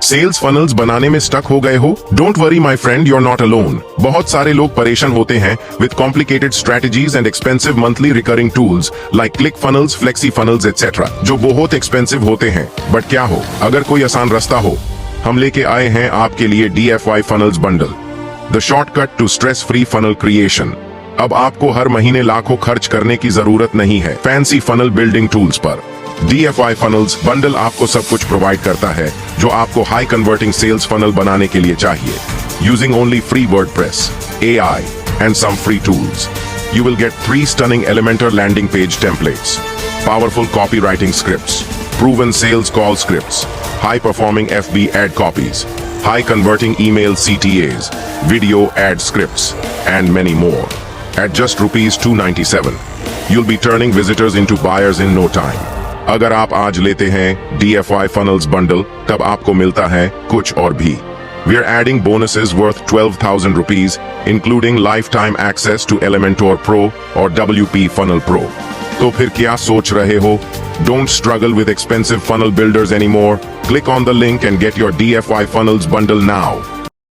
Sales funnels बनाने में stuck हो गए हो? Don't worry my friend, you are not alone. बहुत सारे लोग परेशान होते हैं with complicated strategies and expensive monthly recurring tools like Click Funnels, Flexi Funnels etcetera, जो बहुत एक्सपेंसिव होते हैं। बट क्या हो, अगर कोई आसान रास्ता हो, हम लेके आए हैं आपके लिए DFY funnels bundle, the shortcut to stress free funnel creation. अब आपको हर महीने लाखों खर्च करने की जरूरत नहीं है फैंसी फनल बिल्डिंग टूल्स पर। DFY फनल्स बंडल आपको सब कुछ प्रोवाइड करता है जो आपको हाई कन्वर्टिंग सेल्स फनल बनाने के लिए चाहिए। Using only free WordPress, AI and some free tools, you will get 3 stunning Elementor landing page templates, powerful copywriting scripts, proven sales call scripts, high-performing FB ad copies, high-converting email CTAs, video ad scripts, and many more. At just ₹297, you'll be turning visitors into buyers in no time. अगर आप आज लेते हैं DFY funnels bundle, तब आपको मिलता है कुछ और भी। We are adding bonuses worth ₹12,000, including lifetime access to Elementor Pro or WP Funnel Pro. तो फिर क्या सोच रहे हो? Don't struggle with expensive funnel builders anymore. Click on the link and get your DFY funnels bundle now.